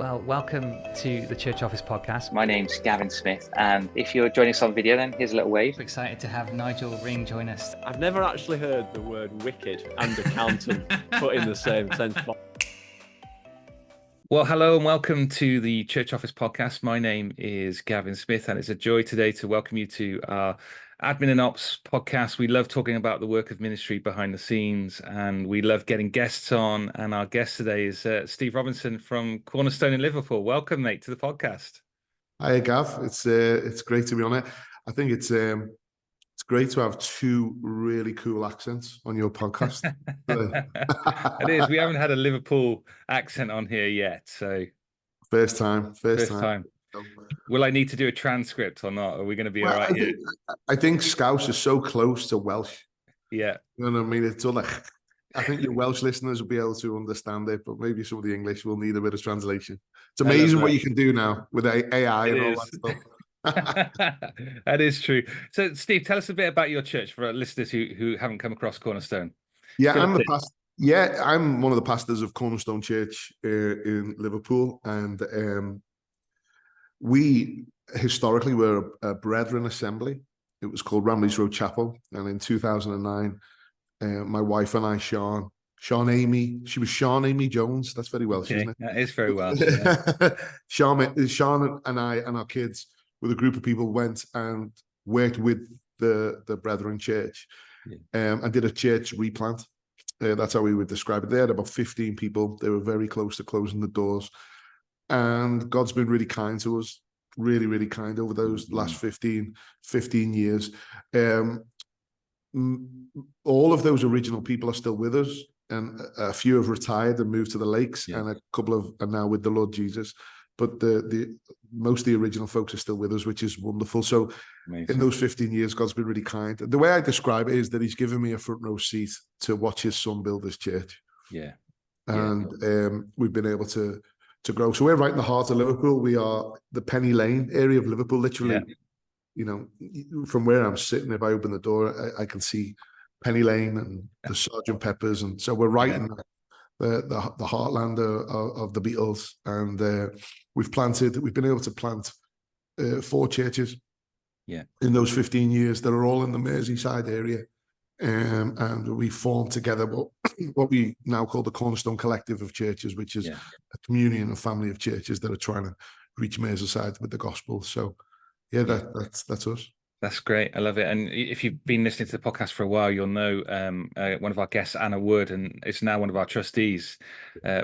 Well, welcome to the Church Office podcast. My name's Gavin Smith, and if you're joining us on video, then here's a little wave. We're excited to have Nigel Ring join us. I've never actually heard the word wicked and accountant put in the same sentence. Well, hello and welcome to the Church Office podcast. My name is Gavin Smith, and it's a joy today to welcome you to our Admin and Ops podcast. We love talking about the work of ministry behind the scenes, and we love getting guests on. And our guest today is Steve Robinson from Cornerstone in Liverpool. Welcome, mate, to the podcast. Hi, Gav. It's great to be on it. I think it's great to have two really cool accents on your podcast. It is. We haven't had a Liverpool accent on here yet, so first time. Will I need to do a transcript or not? Are we going to be all right here? I think Scouse is so close to Welsh. Yeah. You know what I mean? It's all like, I think your Welsh listeners will be able to understand it, but maybe some of the English will need a bit of translation. It's amazing what you can do now with AI and all that stuff. That is true. So, Steve, tell us a bit about your church for our listeners who haven't come across Cornerstone. Yeah, I'm one of the pastors of Cornerstone Church in Liverpool, and we historically were a Brethren assembly. It was called Ramleys Road Chapel, and in 2009, my wife and I, Sean Amy, she was Sean Amy Jones. That's very Welsh, isn't it? That is very Welsh. Yeah. Sean and I and our kids, with a group of people, went and worked with the Brethren Church, and did a church replant. That's how we would describe it. They had about 15 people. They were very close to closing the doors. And God's been really kind to us, really, really kind over those last 15 years. All of those original people are still with us, and a few have retired and moved to the lakes, and a couple are now with the Lord Jesus. But the most of the original folks are still with us, which is wonderful. So amazing. In those 15 years, God's been really kind. The way I describe it is that he's given me a front row seat to watch his son build his church. Yeah. And we've been able to grow. So we're right in the heart of Liverpool. We are the Penny Lane area of Liverpool, literally. You know, from where I'm sitting, if I open the door, I can see Penny Lane and the Sgt. Peppers. And so we're right in the heartland of the Beatles. And we've been able to plant 4 churches in those 15 years that are all in the Merseyside area. And we formed together what we now call the Cornerstone Collective of Churches, which is a community and a family of churches that are trying to reach Merseyside with the gospel. So, that's us. That's great. I love it. And if you've been listening to the podcast for a while, you'll know one of our guests, Anna Wood, and it's now one of our trustees,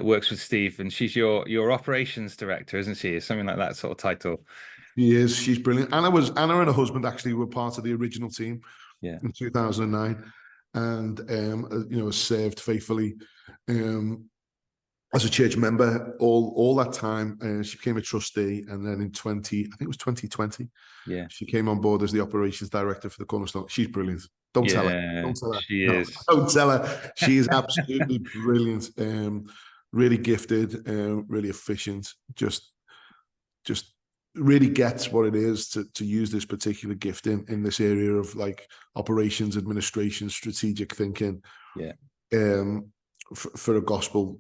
works with Steve, and she's your operations director, isn't she? Something like that sort of title. She is. She's brilliant. Anna and her husband actually were part of the original team. In 2009, and served faithfully as a church member all that time. She became a trustee, and then in 2020, she came on board as the operations director for the Cornerstone. She's brilliant. Don't tell her. She is. Don't tell her. She is absolutely brilliant. Really gifted. Really efficient. Just really gets what it is to use this particular gift in this area of like operations, administration, strategic thinking, from a gospel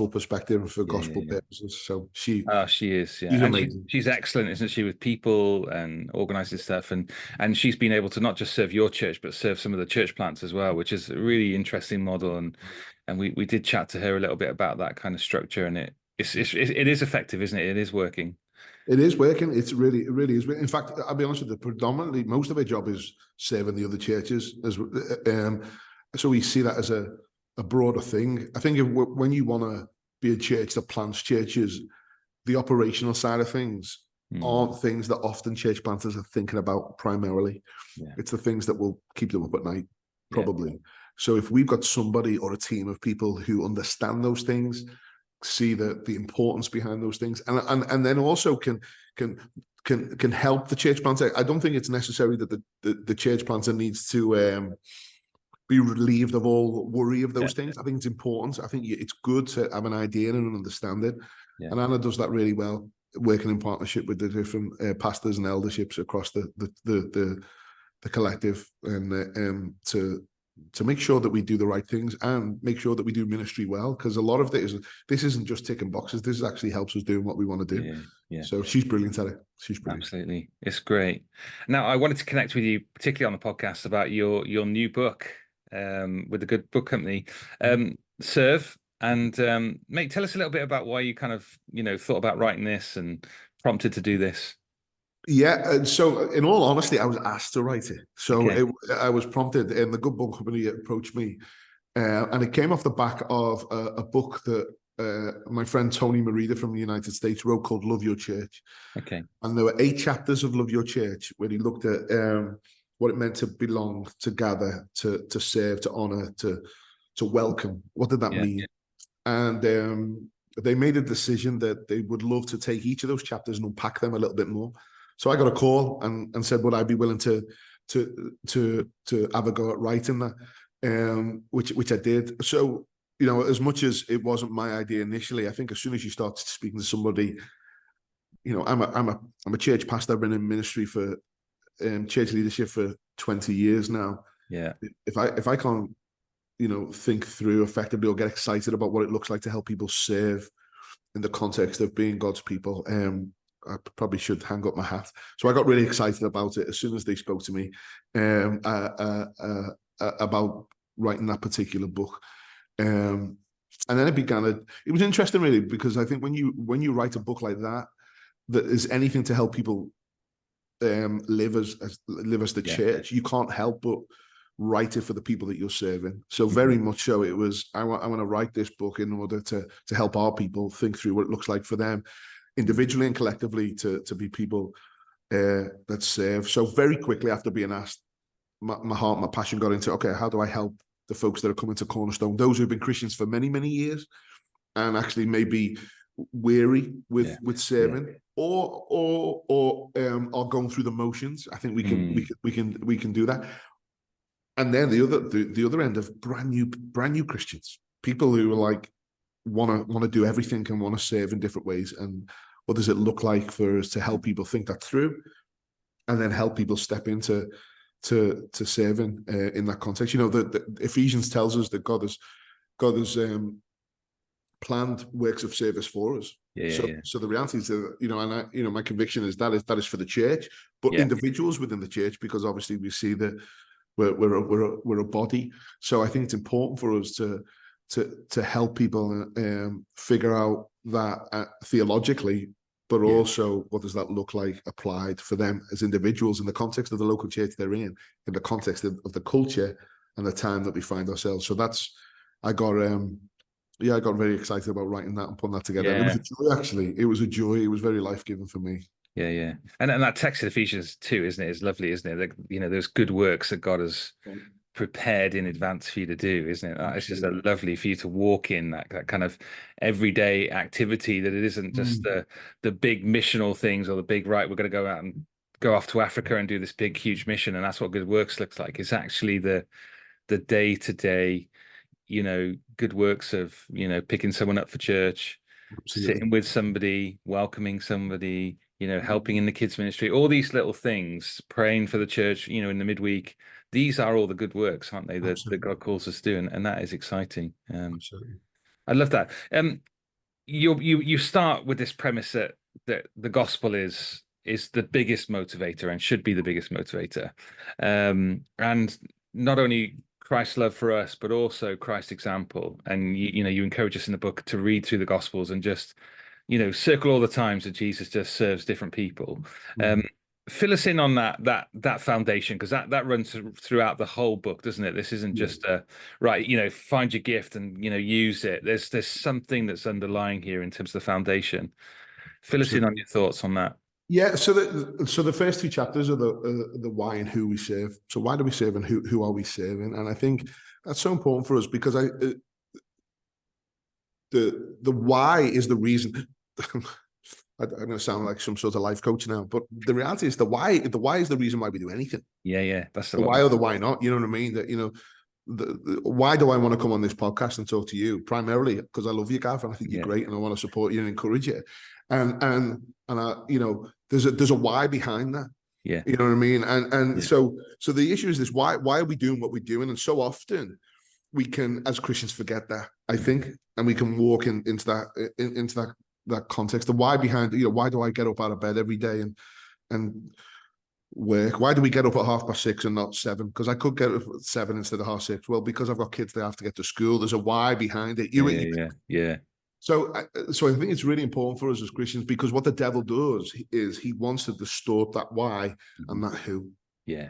perspective and for gospel purposes. So she is, she's excellent, isn't she, with people and organizing stuff, and she's been able to not just serve your church but serve some of the church plants as well, which is a really interesting model. And we did chat to her a little bit about that kind of structure, and it is effective, isn't it? It is working. It is working. It really is. In fact, I'll be honest with you, predominantly most of our job is serving the other churches. So we see that as a broader thing. I think when you want to be a church that plants churches, the operational side of things aren't things that often church planters are thinking about primarily. It's the things that will keep them up at night, probably. So if we've got somebody or a team of people who understand those things, see the importance behind those things, and then also can help the church planter. I don't think it's necessary that the church planter needs to be relieved of all worry of those things. I think it's important. I think it's good to have an idea and an understanding. And Anna does that really well, working in partnership with the different pastors and elderships across the collective, and to to make sure that we do the right things and make sure that we do ministry well, because a lot of this isn't just ticking boxes. This actually helps us doing what we want to do. Yeah. So she's brilliant at it. She's brilliant. Absolutely. It's great. Now, I wanted to connect with you, particularly on the podcast, about your new book with the Good Book Company, Serve. And mate, tell us a little bit about why you kind of, thought about writing this and prompted to do this. Yeah, and so in all honesty, I was asked to write it. So I was prompted, and the Good Book Company approached me, and it came off the back of a book that my friend Tony Merida from the United States wrote called Love Your Church. Okay. And there were 8 chapters of Love Your Church where he looked at what it meant to belong, to gather, to serve, to honor, to welcome. What did that mean? And they made a decision that they would love to take each of those chapters and unpack them a little bit more. So I got a call and said, would I be willing to have a go at writing that, which I did. So, as much as it wasn't my idea initially, I think as soon as you start speaking to somebody, I'm a church pastor. I've been in ministry for church leadership for 20 years now. Yeah. If I can't, think through effectively or get excited about what it looks like to help people serve in the context of being God's people, I probably should hang up my hat. So I got really excited about it as soon as they spoke to me about writing that particular book. And then it was interesting really, because I think when you write a book like that is anything to help people live as the church, you can't help but write it for the people that you're serving. So very much so, it was I want to write this book in order to help our people think through what it looks like for them individually and collectively to be people that serve. So very quickly after being asked, my heart, my passion got into, okay, how do I help the folks that are coming to Cornerstone, those who've been Christians for many, many years and actually maybe weary with serving or are going through the motions. I think we can do that. And then the other end of brand new Christians, people who are like want to do everything and want to serve in different ways. And what does it look like for us to help people think that through, and then help people step into serving in that context? The Ephesians tells us that God has planned works of service for us. So the reality is that my conviction is that is for the church, but individuals within the church, because obviously we see that we're a body. So I think it's important for us to help people figure out that theologically, but also what does that look like applied for them as individuals in the context of the local church they're in the context of the culture and the time that we find ourselves. So I got very excited about writing that and putting that together. It was a joy, actually. It was a joy. It was very life-giving for me. Yeah. And that text in Ephesians 2, isn't it? It's lovely, isn't it? Those good works that God has prepared in advance for you to do, isn't it? It's just lovely for you to walk in that kind of everyday activity, that it isn't just the big missional things or the big, right, we're going to go out and go off to Africa and do this big, huge mission. And that's what good works looks like. It's actually the day-to-day, good works of, picking someone up for church, sitting with somebody, welcoming somebody, helping in the kids ministry, all these little things, praying for the church, in the midweek. These are all the good works, aren't they, that God calls us to do, and that is exciting. Absolutely. I love that. You start with this premise that the gospel is the biggest motivator and should be the biggest motivator, and not only Christ's love for us, but also Christ's example. And you encourage us in the book to read through the Gospels and just circle all the times that Jesus just serves different people. Fill us in on that foundation, because that runs throughout the whole book, doesn't it? This isn't just find your gift and use it. There's something that's underlying here in terms of the foundation. Fill us in on your thoughts on that. Yeah, so the first 2 chapters are the why and who we serve. So why do we serve and who are we serving? And I think that's so important for us, because the why is the reason. I'm going to sound like some sort of life coach now, but the reality is the why is the reason why we do anything. Yeah, that's the why or the why not. You know what I mean? That why do I want to come on this podcast and talk to you? Primarily because I love you, Gav, and I think you're great, and I want to support you and encourage you. And there's a why behind that. Yeah. You know what I mean? And Yeah. so the issue is this: why are we doing what we're doing? And so often we can, as Christians, forget that, I think, and we can walk into that context. The why behind, why do I get up out of bed every day and work? Why do we get up at 6:30 and not 7? Because I could get up at 7 instead of 6:30. Well, because I've got kids that have to get to school. There's a why behind it. Yeah. So I think it's really important for us as Christians, because what the devil does is he wants to distort that why and that who. Yeah.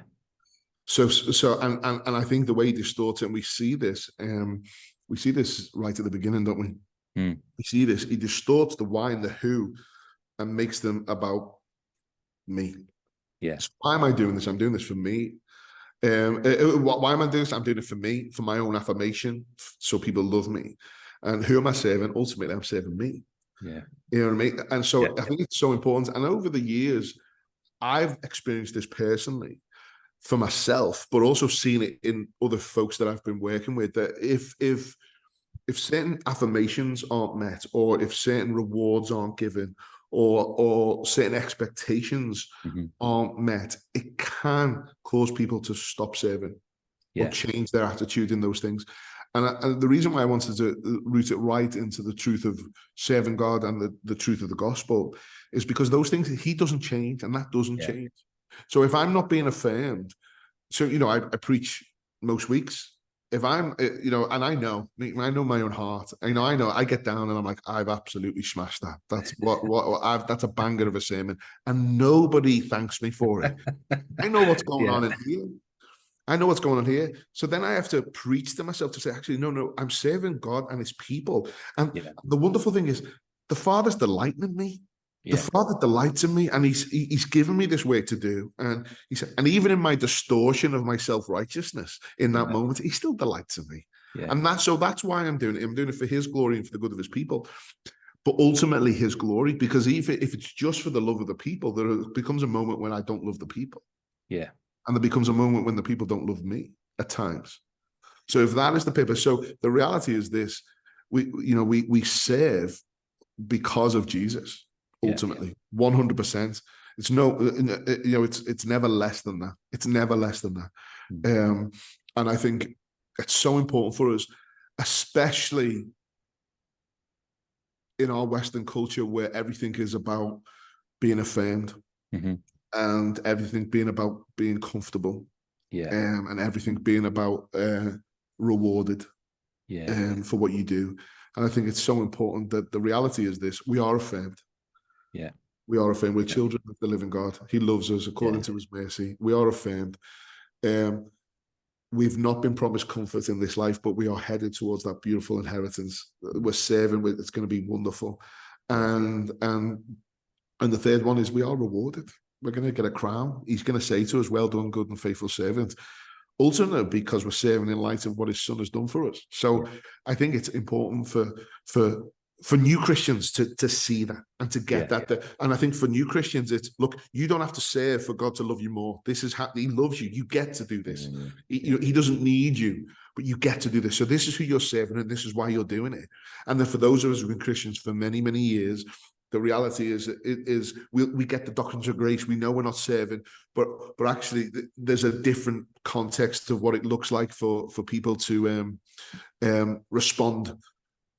So and I think the way he distorts it, and we see this right at the beginning, don't we? We see this. He distorts the why and the who and makes them about me. Yeah. So why am I doing this? I'm doing this for me. Why am I doing this? I'm doing it for me, for my own affirmation, so people love me. And who am I serving? Ultimately, I'm serving me. Yeah. You know what I mean? And so I think it's so important. And over the years, I've experienced this personally for myself, but also seen it in other folks that I've been working with, that if certain affirmations aren't met, or if certain rewards aren't given, or certain expectations aren't met, it can cause people to stop serving or change their attitude in those things. And the reason why I wanted to root it right into the truth of serving God and the truth of the gospel is because those things, he doesn't change, and that doesn't change. So if I'm not being affirmed, so, I preach most weeks. If I'm, and I know my own heart. I know I get down and I'm like, I've absolutely smashed that. That's that's a banger of a sermon, and nobody thanks me for it. I know what's going on in here. I know what's going on here. So then I have to preach to myself to say, actually, no, I'm serving God and his people. And the wonderful thing is, the Father's delighting in me. The Father delights in me, and he's given me this way to do. And he said, and even in my distortion of my self-righteousness in that moment, he still delights in me. And that's why I'm doing it. I'm doing it for his glory and for the good of his people. But ultimately his glory, because if it's just for the love of the people, there becomes a moment when I don't love the people. Yeah. And there becomes a moment when the people don't love me at times. So if that is the purpose, so the reality is this: we serve because of Jesus. Ultimately, 100%. It's it's never less than that. It's never less than that. And I think it's so important for us, especially in our Western culture, where everything is about being affirmed. And everything being about being comfortable, and everything being about rewarded, for what you do. And I think it's so important that the reality is this: we are affirmed. We are affirmed. We're children of the living God. He loves us according to his mercy. We are affirmed. We've not been promised comfort in this life, but we are headed towards that beautiful inheritance. We're serving with. It's going to be wonderful. And the third one is we are rewarded. We're going to get a crown. He's going to say to us, well done, good and faithful servant. Ultimately, because we're serving in light of what his son has done for us. So I think it's important for new Christians to see that and to get that. And I think for new Christians, it's, look, you don't have to serve for God to love you more. This is how he loves you. You get to do this. He doesn't need you, but you get to do this. So this is who you're serving, and this is why you're doing it. And then for those of us who've been Christians for many, many years, the reality is we get the doctrines of grace. We know we're not serving, but actually there's a different context of what it looks like for people to respond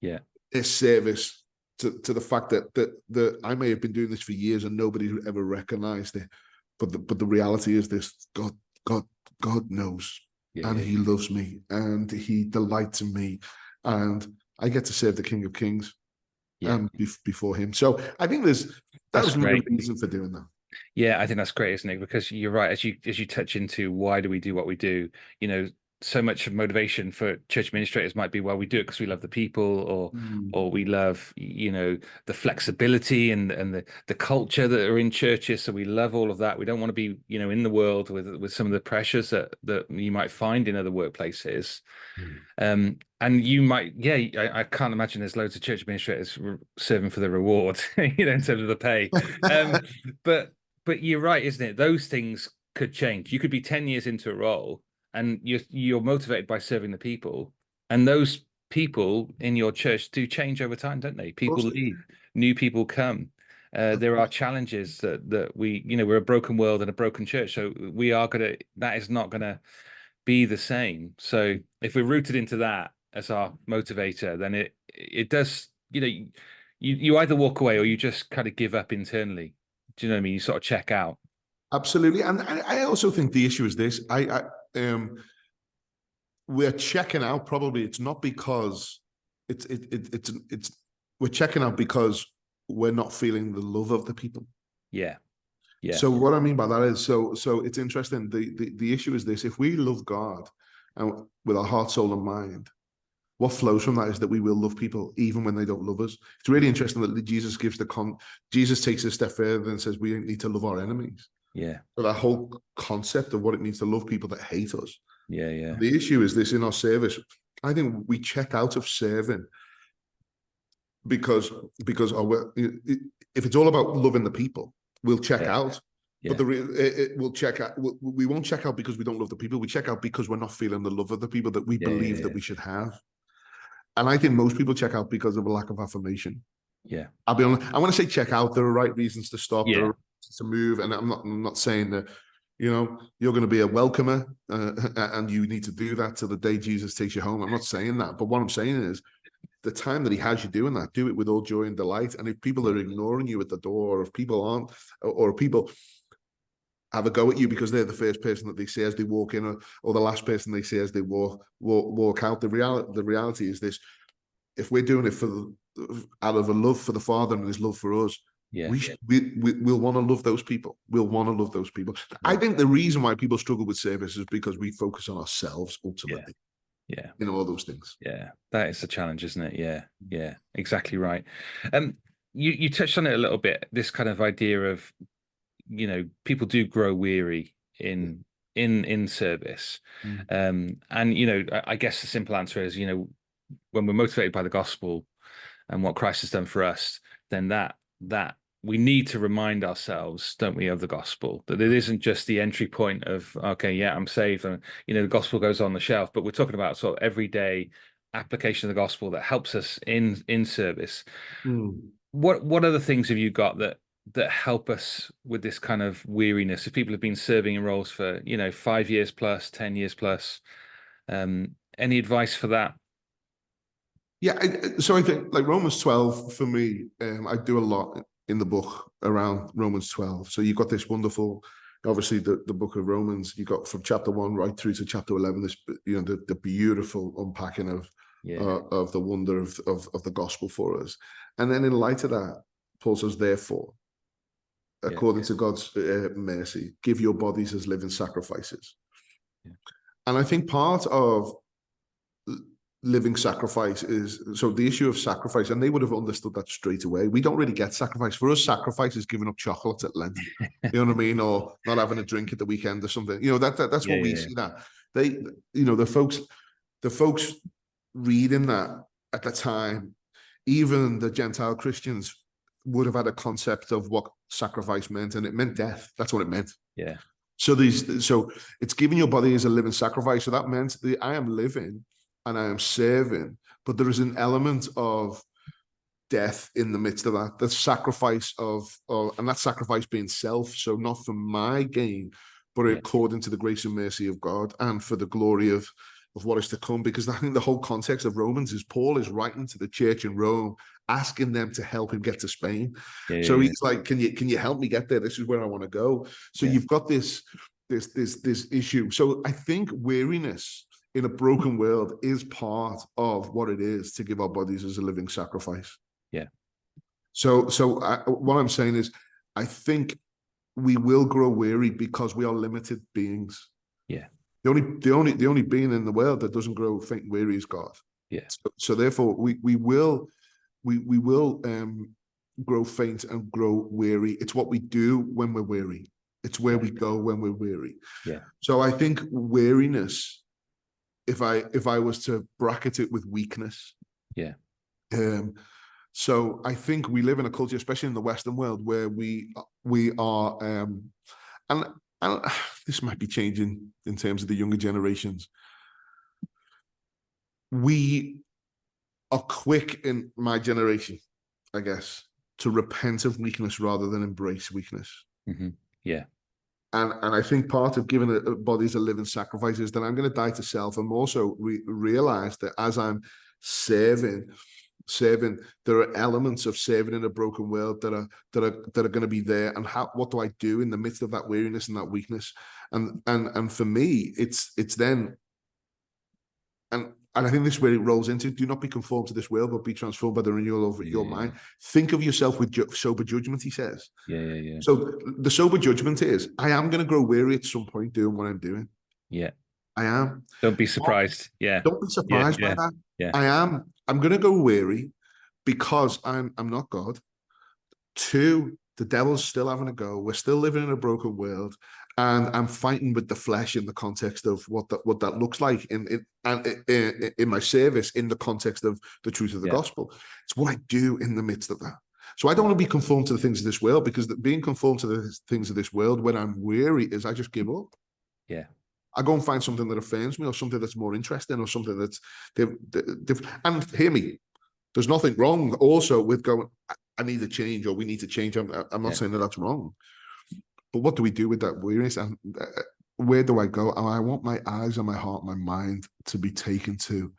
their service to the fact that I may have been doing this for years and nobody ever recognized it, but the reality is this: God knows, and he loves me, and he delights in me, and I get to serve the King of Kings. Before him. So I think that's my reason for doing that. Yeah, I think that's great, isn't it? Because you're right, as you touch into why do we do what we do, so much of motivation for church administrators might be, well, we do it because we love the people, or we love, the flexibility and the culture that are in churches. So we love all of that. We don't want to be, in the world with some of the pressures that you might find in other workplaces. And you might, I can't imagine there's loads of church administrators serving for the reward, in terms of the pay. But you're right, isn't it? Those things could change. You could be 10 years into a role, and you're motivated by serving the people, and those people in your church do change over time, don't they? People leave, new people come, There are challenges that we, we're a broken world and a broken church, so that is not gonna be the same. So if we're rooted into that as our motivator, then it does, you either walk away or you just kind of give up internally. Do you know what I mean? You sort of check out. Absolutely. And I also think the issue is this. We're checking out. Probably it's not because it's we're checking out because we're not feeling the love of the people. Yeah. Yeah. So what I mean by that is, so it's interesting. The issue is this: if we love God and with our heart, soul, and mind, what flows from that is that we will love people even when they don't love us. It's really interesting that Jesus gives Jesus takes a step further and says we need to love our enemies. Yeah. So that whole concept of what it means to love people that hate us. Yeah. Yeah. The issue is this: in our service, I think we check out of serving because if it's all about loving the people, we'll check out. Yeah. But we'll check out. We won't check out because we don't love the people. We check out because we're not feeling the love of the people that we believe that we should have. And I think most people check out because of a lack of affirmation. Yeah. I'll be honest. I want to say check out. There are right reasons to stop. Yeah. There are reasons to move. And I'm not saying that, you're going to be a welcomer and you need to do that till the day Jesus takes you home. I'm not saying that. But what I'm saying is the time that he has you doing that, do it with all joy and delight. And if people are ignoring you at the door, or if people aren't, or people have a go at you because they're the first person that they see as they walk in, or the last person they see as they walk out. The reality is this: if we're doing it out of a love for the Father and his love for us, we'll want to love those people. We'll want to love those people. Yeah. I think the reason why people struggle with service is because we focus on ourselves ultimately. Yeah. All those things. Yeah, that is the challenge, isn't it? Yeah, exactly right. You touched on it a little bit. This kind of idea of, people do grow weary in service. And I guess the simple answer is, when we're motivated by the gospel and what Christ has done for us, then that we need to remind ourselves, don't we, of the gospel, that it isn't just the entry point of, okay, yeah, I'm saved, and the gospel goes on the shelf, but we're talking about sort of everyday application of the gospel that helps us in service. What other things have you got that help us with this kind of weariness? If people have been serving in roles for 5 years plus, 10 years plus, any advice for that? Yeah, so I think like Romans 12 for me, I do a lot in the book around Romans 12. So you've got this wonderful, obviously the book of Romans, you got from chapter 1 right through to chapter 11, this the beautiful unpacking of the wonder of the gospel for us. And then in light of that, Paul says, therefore, according to God's mercy, give your bodies as living sacrifices. And I think part of living sacrifice is, so the issue of sacrifice, and they would have understood that straight away. We don't really get sacrifice. For us, sacrifice is giving up chocolate at Lent, you know what I mean, or not having a drink at the weekend or something. That's what we see. That they, the folks reading that at the time, even the Gentile Christians would have had a concept of what sacrifice meant, and it meant death. That's what it meant. Yeah. So it's giving your body as a living sacrifice. So that meant I am living and I am serving, but there is an element of death in the midst of that. The sacrifice and that sacrifice being self. So not for my gain, but according to the grace and mercy of God and for the glory of what is to come. Because I think the whole context of Romans is Paul is writing to the church in Rome, asking them to help him get to Spain. He's like, can you help me get there? This is where I want to go. So you've got this issue. So I think weariness in a broken world is part of what it is to give our bodies as a living sacrifice. Yeah. So what I'm saying is, I think we will grow weary because we are limited beings. Yeah. The only being in the world that doesn't grow faint and weary is God. Yeah. So therefore, we will grow faint and grow weary. It's what we do when we're weary. It's where we go when we're weary. Yeah. So I think weariness, if I was to bracket it with weakness. Yeah. So I think we live in a culture, especially in the Western world, where we are, and this might be changing in terms of the younger generations. We are quick in my generation, I guess, to repent of weakness rather than embrace weakness. Yeah. And I think part of giving a body as a living sacrifice is that I'm going to die to self. I'm also realize that as I'm serving, there are elements of serving in a broken world that are going to be there. And what do I do in the midst of that weariness and that weakness? And for me, it's then, and I think this is where it rolls into: do not be conformed to this world, but be transformed by the renewal of your mind. Think of yourself with sober judgment, he says. Yeah. So the sober judgment is, I am going to grow weary at some point doing what I'm doing. Yeah. I am. Don't be surprised. Yeah. Don't be surprised by that. Yeah. I'm going to go weary because I'm not God. 2, the devil's still having a go. We're still living in a broken world. And I'm fighting with the flesh in the context of what that looks like in my service, in the context of the truth of the gospel. It's what I do in the midst of that. So I don't want to be conformed to the things of this world, because being conformed to the things of this world when I'm weary is I just give up. Yeah. I go and find something that offends me, or something that's more interesting, or something that's different. And hear me, there's nothing wrong also with going, I need to change, or we need to change. I'm not saying that that's wrong. But what do we do with that weariness? And where do I go? And I want my eyes and my heart, my mind to be taken to,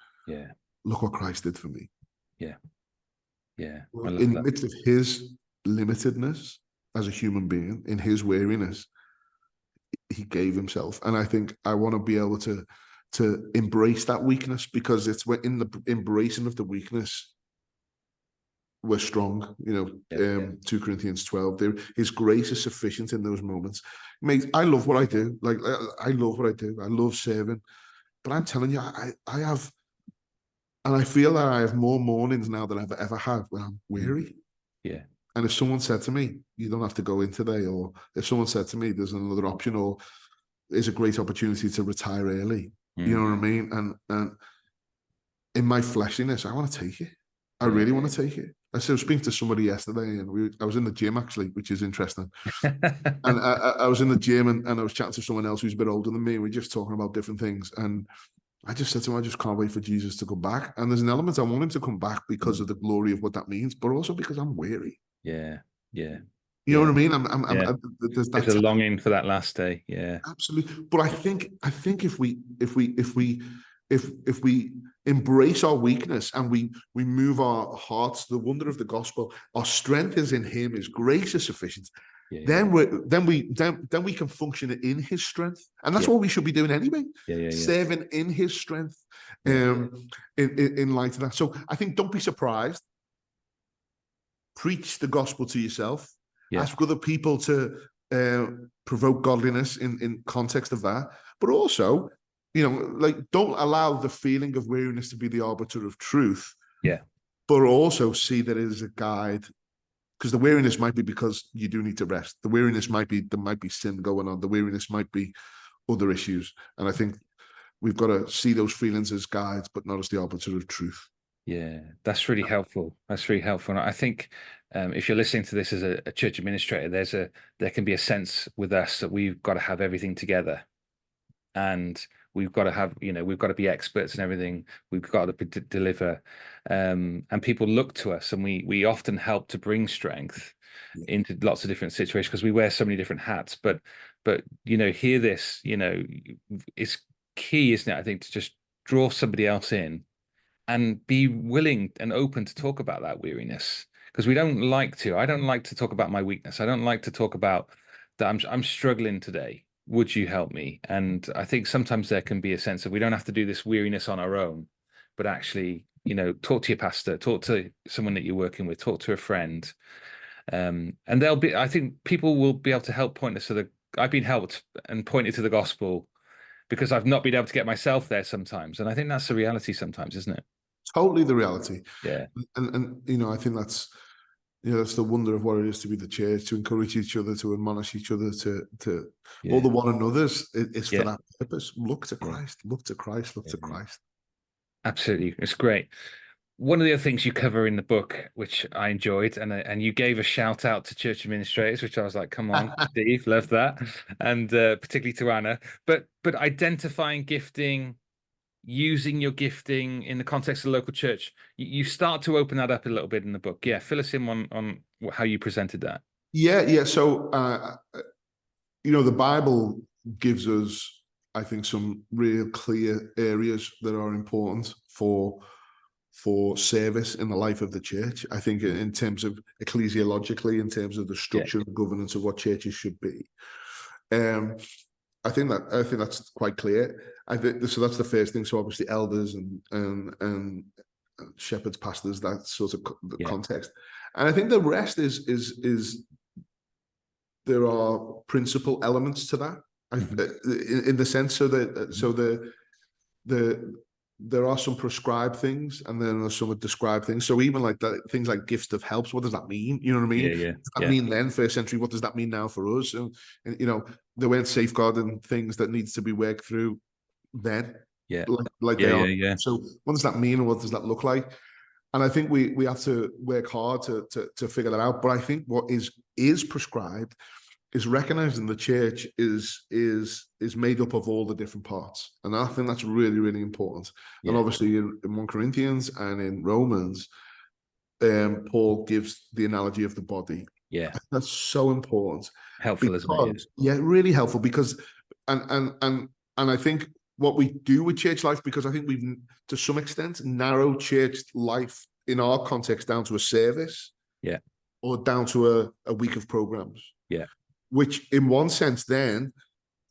look what Christ did for me. Yeah. In the midst of his limitedness as a human being, in his weariness, he gave himself. And I think I want to be able to embrace that weakness, because it's in the embracing of the weakness we're strong. 2 Corinthians 12, his grace is sufficient in those moments. Mate, I love what I do. Like, I love what I do. I love serving. But I'm telling you, I have, and I feel that I have more mornings now than I've ever had when I'm weary. Yeah. And if someone said to me, you don't have to go in today, or if someone said to me, there's another option, or there's a great opportunity to retire early, you know what I mean? And in my fleshiness, I want to take it. I really want to take it. I was speaking to somebody yesterday, and I was in the gym, actually, which is interesting. And I was in the gym, and I was chatting to someone else who's a bit older than me. We're just talking about different things. And I just said to him, I just can't wait for Jesus to come back. And there's an element, I want him to come back because of the glory of what that means, but also because I'm weary. Yeah. You know what I mean? There's a longing for that last day. Yeah, absolutely. But I think if we embrace our weakness and we move our hearts to the wonder of the gospel, our strength is in him, his grace is sufficient. Then we can function in his strength, and that's what we should be doing anyway. Serving in his strength, in light of that. So I think, don't be surprised. Preach the gospel to yourself. Ask other people to provoke godliness in context of that, but also, don't allow the feeling of weariness to be the arbiter of truth. But also see that it is a guide. Because the weariness might be because you do need to rest. The weariness might be, there might be sin going on. The weariness might be other issues. And I think we've got to see those feelings as guides, but not as the arbiter of truth. Yeah, that's really helpful. That's really helpful. And I think if you're listening to this as a church administrator, there can be a sense with us that we've got to have everything together. And we've got to have, we've got to be experts in everything. We've got to deliver. And people look to us, and we often help to bring strength into lots of different situations because we wear so many different hats. But hear this, it's key, isn't it? I think, to just draw somebody else in and be willing and open to talk about that weariness, because I don't like to talk about my weakness. I don't like to talk about that I'm struggling today. Would you help me? And I think sometimes there can be a sense of we don't have to do this weariness on our own, but actually, talk to your pastor, talk to someone that you're working with, talk to a friend. And I think people will be able to help point us to I've been helped and pointed to the gospel because I've not been able to get myself there sometimes. And I think that's the reality sometimes, isn't it? Totally the reality. Yeah. And I think that's the wonder of what it is to be the church, to encourage each other, to admonish each other, to all the one another's is for that purpose. Look to Christ, look to Christ, look to Christ. Absolutely. It's great. One of the other things you cover in the book, which I enjoyed, and you gave a shout out to church administrators, which I was like, come on, Steve, love that. And particularly to Anna, but identifying gifting using your gifting in the context of the local church. You start to open that up a little bit in the book. Yeah, fill us in on how you presented that. Yeah. So, the Bible gives us, I think, some real clear areas that are important for service in the life of the church. I think in terms of ecclesiologically, in terms of the structure and governance of what churches should be. I think that's quite clear. I think so. That's the first thing. So obviously, elders and shepherds, pastors, that sort of context. And I think the rest is there are principal elements to that. In the sense there are some prescribed things, and then there's some described things. So even like that, things like gifts of helps, what does that mean? You know what I mean? Yeah. Does that mean then, first century? What does that mean now for us? And there weren't safeguarding things that needs to be worked through then. Like they are. So what does that mean, and what does that look like? And I think we have to work hard to figure that out. But I think what is prescribed is recognizing the church is made up of all the different parts. And I think that's really, really important. Yeah. And obviously in 1 Corinthians and in Romans, Paul gives the analogy of the body. Yeah. That's so important. Helpful, isn't it? Yeah, really helpful, because and I think what we do with church life, because I think we've to some extent narrowed church life in our context down to a service. Yeah. Or down to a week of programs. Yeah. Which in one sense then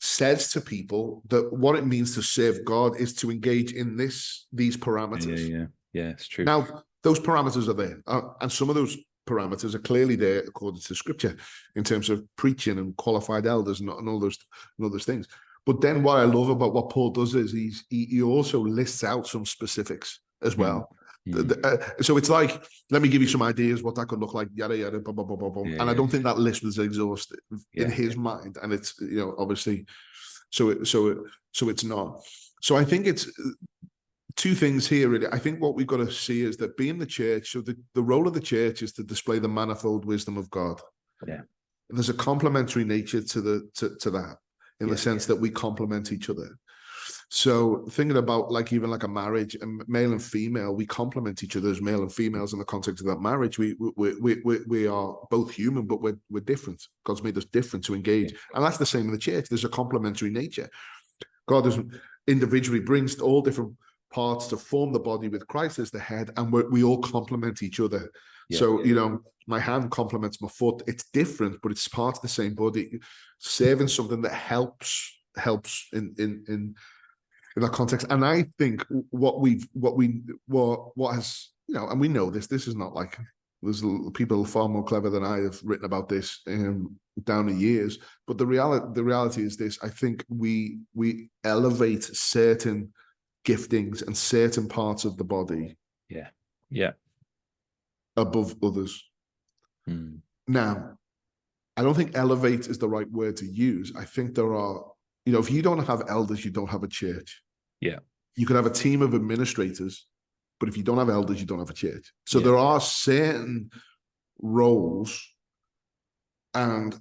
says to people that what it means to serve God is to engage in these parameters. Yeah, it's true. Now, those parameters are there. And some of those parameters are clearly there according to Scripture in terms of preaching and qualified elders and all those things. But then what I love about what Paul does is he also lists out some specifics as well. So it's like, let me give you some ideas what that could look like, yada yada, blah, blah, blah, blah, blah. And I don't think that list was exhaustive in his mind, and it's obviously, so it's not. So I think it's two things here really. I think what we've got to see is that being the church, so the role of the church is to display the manifold wisdom of God. Yeah, and there's a complementary nature to that in the sense that we complement each other. So thinking about even like a marriage, and male and female, we complement each other as male and females in the context of that marriage. We are both human, but we're different. God's made us different to engage, and that's the same in the church. There's a complementary nature. God is individually brings all different parts to form the body with Christ as the head, and we all complement each other. My hand complements my foot. It's different, but it's part of the same body, serving something that helps in that context. And I think what has, and we know this is not like, there's people far more clever than I have written about this down the years, but the reality is this: I think we elevate certain giftings and certain parts of the body above others. Now, I don't think elevate is the right word to use. I think there are, if you don't have elders, you don't have a church. Yeah. You could have a team of administrators, but if you don't have elders, you don't have a church. So there are certain roles and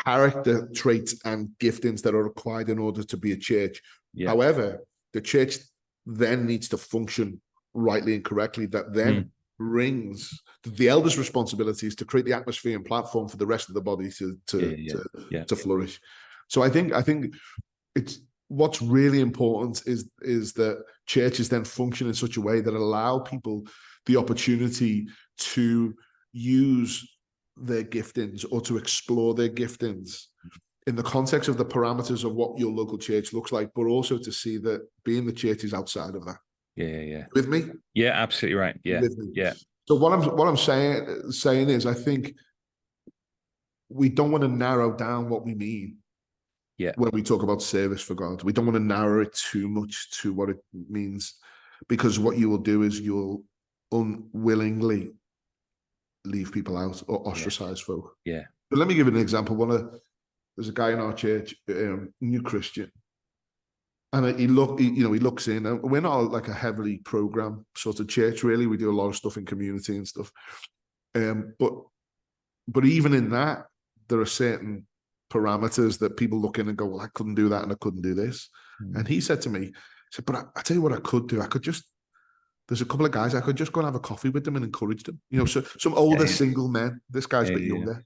character traits and giftings that are required in order to be a church. Yeah. However, the church then needs to function rightly and correctly. That then brings the elders' responsibilities to create the atmosphere and platform for the rest of the body to flourish. So I think it's what's really important is that churches then function in such a way that allow people the opportunity to use their giftings or to explore their giftings in the context of the parameters of what your local church looks like, but also to see that being the church is outside of that. Yeah. With me? Yeah, absolutely right. Yeah. So what I'm saying is, I think we don't want to narrow down what we mean. Yeah. When we talk about service for God, we don't want to narrow it too much to what it means, because what you will do is you'll unwillingly leave people out or ostracize folk. Yeah. But let me give you an example. There's a guy in our church, new Christian, and he looks in, and we're not like a heavily program sort of church, really. We do a lot of stuff in community and stuff. But even in that, there are certain parameters that people look in and go, well, I couldn't do that and I couldn't do this. And he said to me, he said, but I tell you what I could do. I could just, there's a couple of guys, I could just go and have a coffee with them and encourage them. You know, so some older single men, this guy's a bit younger.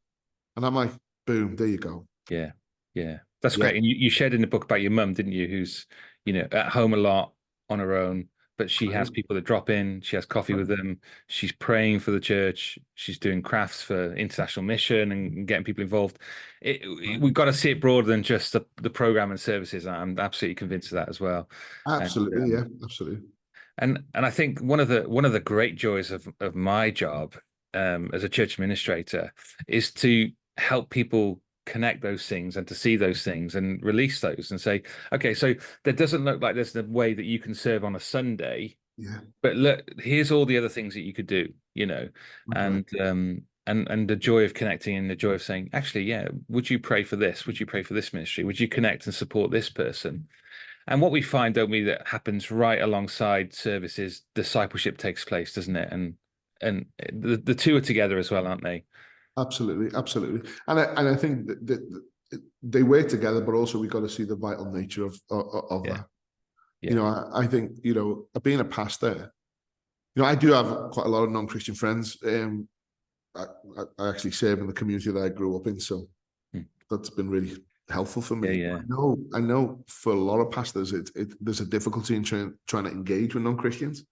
And I'm like, boom, there you go. Yeah. Yeah. That's great. And you shared in the book about your mum, didn't you? Who's, you know, at home a lot on her own, but she has people that drop in. She has coffee with them. She's praying for the church. She's doing crafts for international mission and getting people involved. We've got to see it broader than just the program and services. I'm absolutely convinced of that as well. Absolutely, yeah, absolutely. And I think one of the great joys of my job as a church administrator is to help people connect those things and to see those things and release those and say, okay, so there doesn't look like there's the way that you can serve on a Sunday, but look, here's all the other things that you could do, you know, and the joy of connecting and the joy of saying, actually, yeah, would you pray for this? Would you pray for this ministry? Would you connect and support this person? And what we find, don't we, that happens right alongside services, discipleship takes place, doesn't it? And the two are together as well, aren't they? Absolutely, absolutely. And I think that they work together, but also we've got to see the vital nature of that. Yeah. You know, I think, you know, being a pastor, you know, I do have quite a lot of non-Christian friends. I actually serve in the community that I grew up in, so that's been really helpful for me. Yeah. I know for a lot of pastors, there's a difficulty in trying to engage with non-Christians,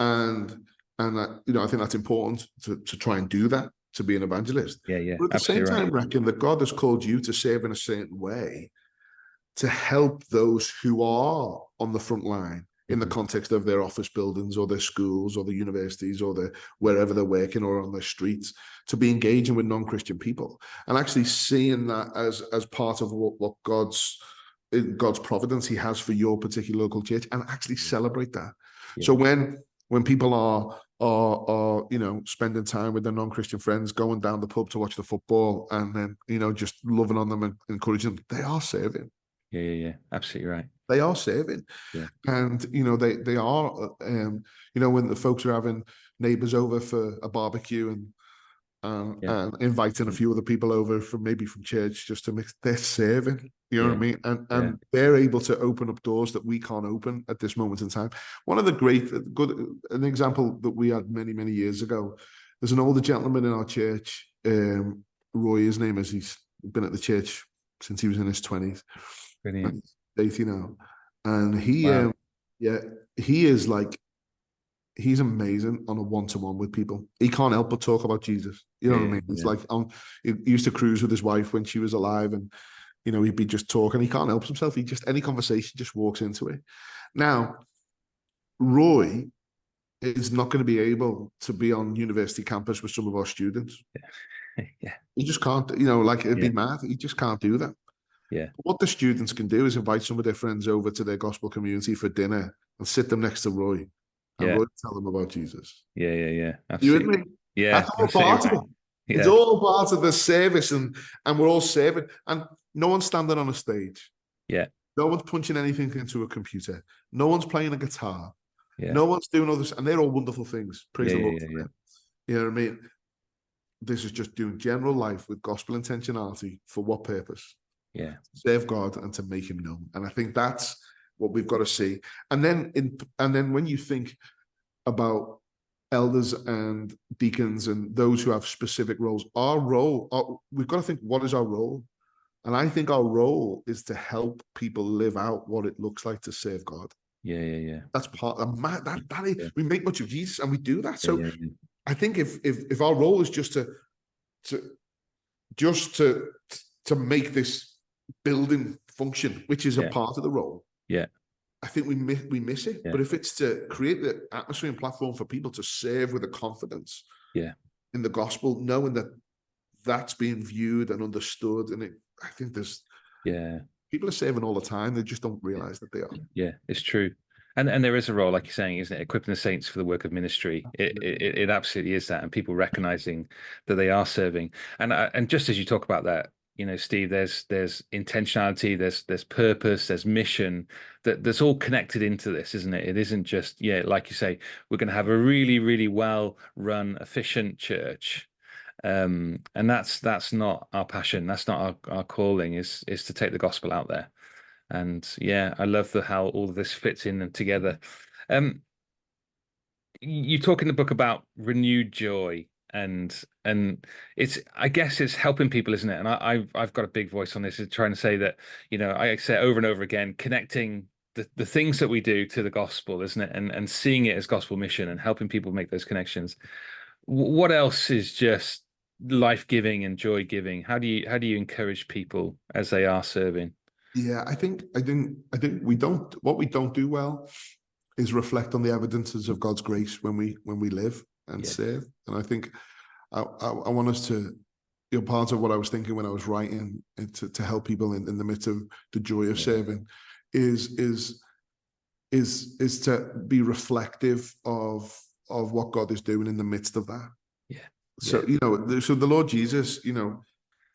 and you know, I think that's important to try and do that, to be an evangelist. Yeah. But at the same time, reckon that God has called you to serve in a certain way to help those who are on the front line in the context of their office buildings or their schools or the universities or wherever they're working or on their streets, to be engaging with non-Christian people and actually seeing that as part of what God's providence he has for your particular local church, and actually celebrate that. So when people are you know, spending time with their non-Christian friends, going down the pub to watch the football, and then, you know, just loving on them and encouraging them, they are serving. Yeah. Absolutely right. They are serving. And, you know, they are, you know, when the folks are having neighbors over for a barbecue and inviting a few other people over from church just to mix, they're serving, you know what I mean? And they're able to open up doors that we can't open at this moment in time. One of the an example that we had many, many years ago, there's an older gentleman in our church, Roy, his name is, he's been at the church since he was in his 20s. Brilliant. 80 now, and he is like, he's amazing on a one-to-one with people. He can't help but talk about Jesus, you know what I mean? It's like, he used to cruise with his wife when she was alive, and you know, he'd be just talking, he can't help himself, he just, any conversation, just walks into it. Now Roy is not going to be able to be on university campus with some of our students. He just can't, you know, like, it'd be mad. He just can't do that. What the students can do is invite some of their friends over to their gospel community for dinner and sit them next to Roy, and Roy tell them about Jesus. Yeah. Absolutely. You with me? Yeah, that's all part of it. It's all part of the service, and we're all serving, and no one's standing on a stage. No one's punching anything into a computer. No one's playing a guitar. No one's doing all this, and they're all wonderful things. Praise the Lord for them. You know what I mean? This is just doing general life with gospel intentionality. For what purpose? To serve God and to make him known. And I think that's what we've got to see. And then when you think about elders and deacons and those who have specific roles, we've got to think, what is our role? And I think our role is to help people live out what it looks like to serve God. That's part of that. We make much of Jesus and we do that. So I think if our role is just to make this building function, which is a part of the role, I think we miss it. But if it's to create the atmosphere and platform for people to serve with a confidence in the gospel, knowing that that's being viewed and understood, and I think there's people are serving all the time, they just don't realize that they are. It's true. And there is a role, like you're saying, isn't it? Equipping the saints for the work of ministry. It absolutely is that, and people recognizing that they are serving. And just as you talk about that, you know, Steve, there's intentionality, there's purpose, there's mission, that's all connected into this, isn't it? It isn't just, like you say, we're going to have a really, really well run, efficient church. And that's not our passion. That's not our calling, is to take the gospel out there. And yeah, I love how all of this fits in and together. You talk in the book about renewed joy, and it's, I guess it's helping people, isn't it? And I've got a big voice on this, is trying to say that, I say it over and over again, connecting the things that we do to the gospel, isn't it? And seeing it as gospel mission and helping people make those connections. What else is just life-giving and joy-giving? How do you encourage people as they are serving? Yeah, I think what we don't do well is reflect on the evidences of God's grace when we live and Yeah. serve. And I think I want us to, part of what I was thinking when I was writing to help people in the midst of the joy of serving is to be reflective of what God is doing in the midst of that. Yeah. So, so the Lord Jesus,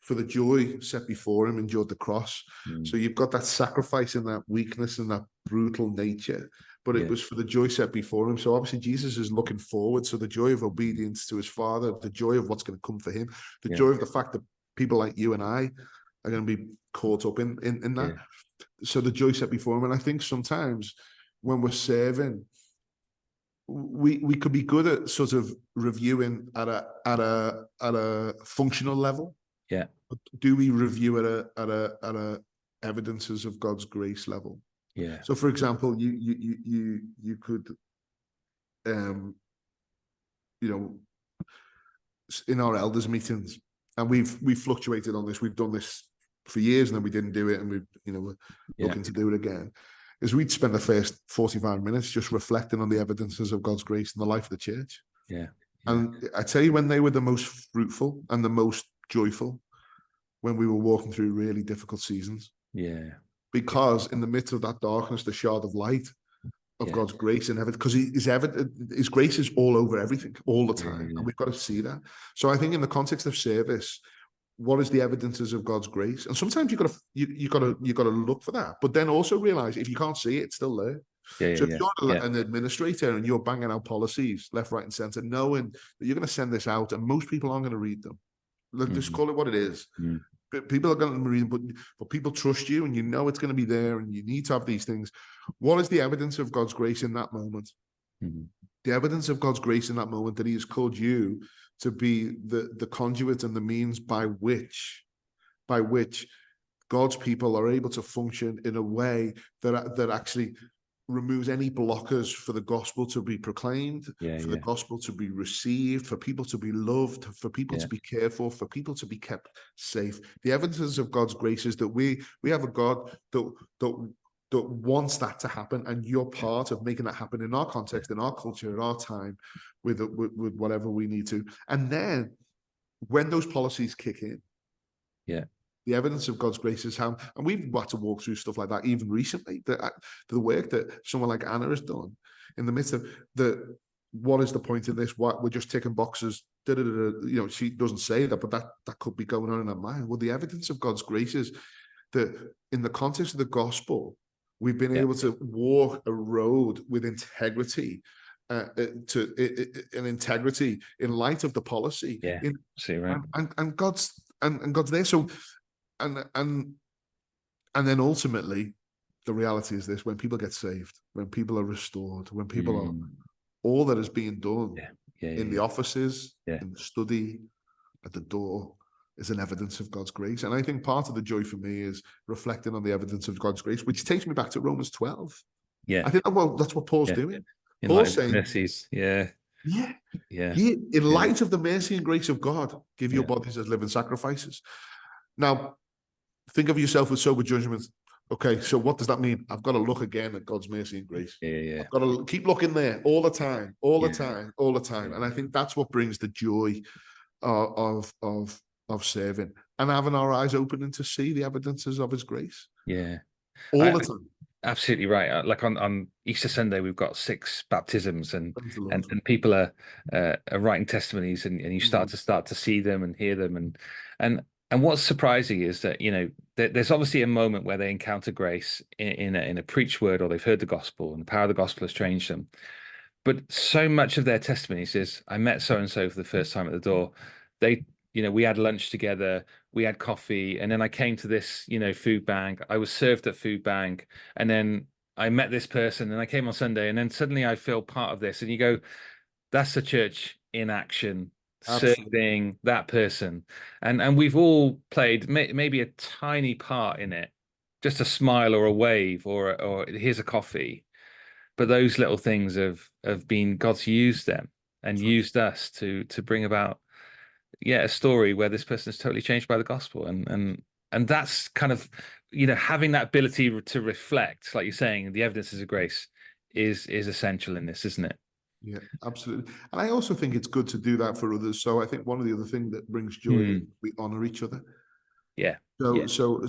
for the joy set before him, endured the cross. So you've got that sacrifice and that weakness and that brutal nature, but it was for the joy set before him. So obviously Jesus is looking forward. So the joy of obedience to his Father, the joy of what's going to come for him, the joy of the fact that people like you and I are going to be caught up in that. So the joy set before him. And I think sometimes when we're serving, we could be good at sort of reviewing at a functional level. Yeah. Do we review at a evidences of God's grace level? Yeah. So, for example, you could, in our elders meetings, and we've fluctuated on this. We've done this for years, and then we didn't do it, and we're looking to do it again. Is we'd spend the first 45 minutes just reflecting on the evidences of God's grace in the life of the church. Yeah. And I tell you, when they were the most fruitful and the most joyful, when we were walking through really difficult seasons. Yeah. Because in the midst of that darkness, the shard of light of God's grace and everything, because his grace is all over everything all the time. And we've got to see that. So I think in the context of service, what is the evidences of God's grace? And sometimes you got to look for that, but then also realize if you can't see it, it's still there. So if you're an administrator and you're banging out policies left, right, and center, knowing that you're going to send this out and most people aren't going to read them, just call it what it is. People are going to read them, but people trust you, and it's going to be there, and you need to have these things. What is the evidence of God's grace in that moment? The evidence of God's grace in that moment that He has called you to be the conduit and the means by which God's people are able to function in a way that actually removes any blockers for the gospel to be proclaimed, for the gospel to be received, for people to be loved, for people to be cared for people to be kept safe. The evidences of God's grace is that we have a God that wants that to happen, and you're part of making that happen in our context, in our culture, in our time, with whatever we need to. And then when those policies kick in, the evidence of God's grace is how, and we've had to walk through stuff like that even recently. The work that someone like Anna has done in the midst of what is the point of this? What we're just ticking boxes. She doesn't say that, but that could be going on in her mind. Well, the evidence of God's grace is that in the context of the gospel, we've been able to walk a road with integrity, integrity in light of the policy. And God's there. So. And then ultimately, the reality is this: when people get saved, when people are restored, when people are, all that is being done in the offices, in the study, at the door, is an evidence of God's grace. And I think part of the joy for me is reflecting on the evidence of God's grace, which takes me back to Romans 12. I think that's what Paul's doing. Paul's saying, mercies. In light of the mercy and grace of God, give your bodies as living sacrifices. Now, think of yourself with sober judgment. Okay, so what does that mean? I've got to look again at God's mercy and grace. I've got to keep looking there all the time. And I think that's what brings the joy of serving and having our eyes open and to see the evidences of His grace. All the time. Absolutely right. Like on Easter Sunday, we've got 6 baptisms, and people are writing testimonies, and you start to see them and hear them, and what's surprising is that there's obviously a moment where they encounter grace in a preached word, or they've heard the gospel, and the power of the gospel has changed them. But so much of their testimonies is, I met so and so for the first time at the door. we had lunch together, we had coffee, and then I came to this, food bank. I was served at food bank, and then I met this person, and I came on Sunday, and then suddenly I feel part of this. And you go, that's the church in action, Absolutely. serving that person. And we've all played maybe a tiny part in it, just a smile or a wave or here's a coffee. But those little things have been God's used them and used us to bring about, a story where this person is totally changed by the gospel. And that's kind of, having that ability to reflect, like you're saying, the evidences of grace is essential in this, isn't it? Yeah, absolutely. And I also think it's good to do that for others. So I think one of the other things that brings joy is we honor each other. Yeah. So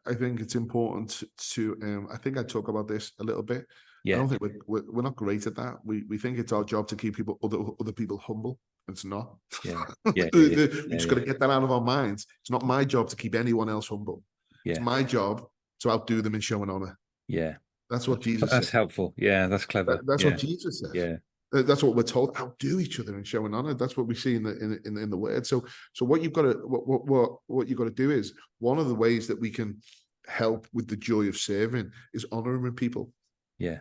I think it's important to I think I talk about this a little bit. I don't think we're not great at that. We think it's our job to keep other people humble. It's not. We just got to get that out of our minds. It's not my job to keep anyone else humble. It's my job to outdo them in showing honor. Yeah. That's what Jesus That's said. helpful. Yeah, that's clever. That's what Jesus says. Yeah. That's what we're told. Outdo each other in showing honor. That's what we see in the word. So what you've got to what you've got to do is, one of the ways that we can help with the joy of serving is honoring people. Yeah.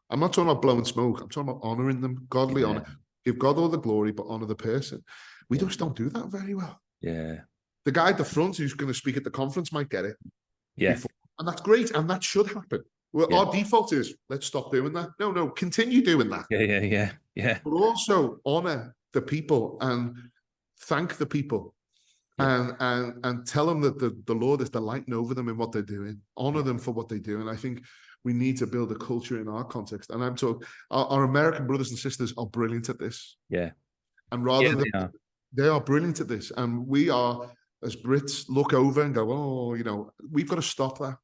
I'm not talking about blowing smoke. I'm talking about honoring them, godly honor. Give God all the glory, but honor the person. We just don't do that very well. Yeah. The guy at the front who's going to speak at the conference might get it. Yeah. Before, and that's great, and that should happen. Well, our default is, let's stop doing that. No, continue doing that. Yeah. But also honor the people and thank the people, and tell them that the Lord is delighting over them in what they're doing. Honor them for what they do. And I think we need to build a culture in our context. And I'm talking, our American brothers and sisters are brilliant at this. Yeah. And they are brilliant at this. And we are, as Brits, look over and go, oh, we've got to stop that.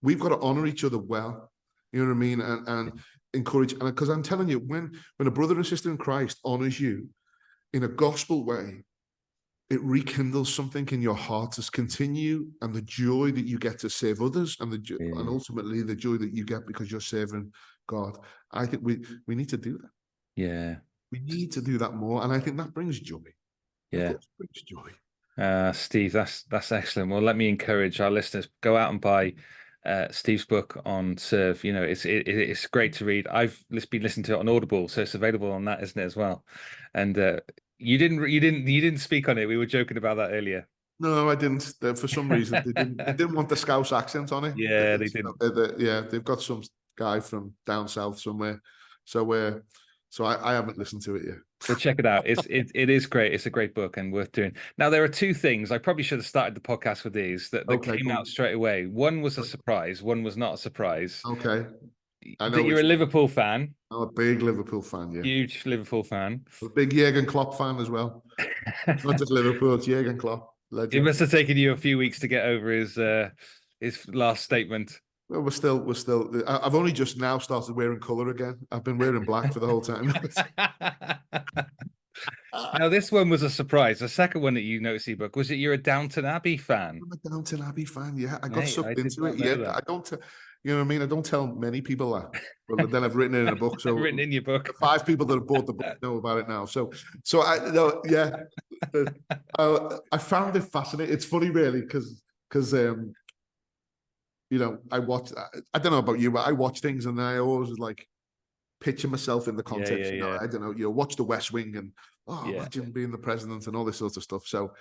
We've got to honor each other well. You know what I mean? And encourage. And because I'm telling you, when a brother and sister in Christ honors you in a gospel way, it rekindles something in your heart to continue, and the joy that you get to serve others, and and ultimately the joy that you get because you're serving God. I think we need to do that. Yeah. We need to do that more. And I think that brings joy. Yeah. It brings joy. Steve, that's excellent. Well, let me encourage our listeners, go out and buy Steve's book on serve. It's great to read. I've been listening to it on Audible, so it's available on that, isn't it, as well? And you didn't speak on it. We were joking about that earlier. No, I didn't. For some reason, they didn't want the Scouse accent on it. Yeah, they didn't. They've got some guy from down south somewhere. So I haven't listened to it yet. So check it out. It is great. It's a great book and worth doing. Now, there are two things. I probably should have started the podcast with these that came out straight away. One was a surprise. One was not a surprise. Okay. I know you're a Liverpool fan. I'm a big Liverpool fan, yeah. Huge Liverpool fan. A big Jurgen Klopp fan as well. Not just Liverpool, it's Jurgen Klopp. Legend. It must have taken you a few weeks to get over his last statement. Well, we're still. I've only just now started wearing colour again. I've been wearing black for the whole time. Now, this one was a surprise. The second one that you noticed, ebook, was it you're a Downton Abbey fan? I'm a Downton Abbey fan, yeah. I got sucked into it. Yeah, I don't. You know what I mean? I don't tell many people that. But then I've written it in a book. So written in your book. The 5 people that have bought the book know about it now. So I know, yeah. I found it fascinating. It's funny, really, because I watch. I don't know about you, but I watch things and I always like picture myself in the context. Yeah. I don't know. Watch The West Wing and imagine being the president and all this sort of stuff. So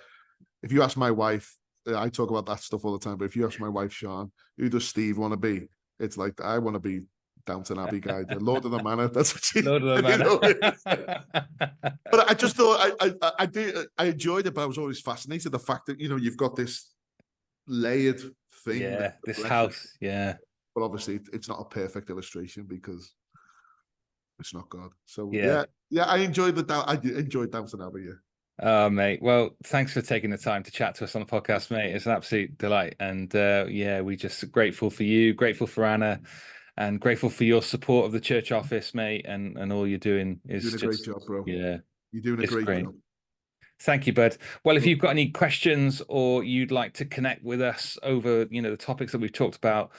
if you ask my wife, I talk about that stuff all the time. But if you ask my wife, Sean, who does Steve want to be? It's like, I want to be Downton Abbey guy, the Lord of the Manor. That's what she. Lord of the Manor. But I just thought I enjoyed it, but I was always fascinated the fact that you've got this layered thing. Yeah, this house. Yeah. But obviously, it's not a perfect illustration because it's not God. So yeah, I enjoyed I enjoyed Downton Abbey. Yeah. Oh, mate. Well, thanks for taking the time to chat to us on the podcast, mate. It's an absolute delight. And we just grateful for you, grateful for Anna, and grateful for your support of the church office, mate. And all you're doing is you're doing a great job, bro. Yeah. You're doing a great job. Thank you, bud. Well, if you've got any questions or you'd like to connect with us over, the topics that we've talked about,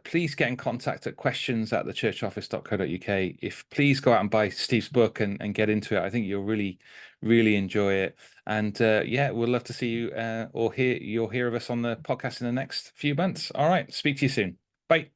please get in contact at questions@thechurchoffice.co.uk. Please go out and buy Steve's book and get into it. I think you'll really, really enjoy it. And yeah, we'll love to see you or you'll hear of us on the podcast in the next few months. All right. Speak to you soon. Bye.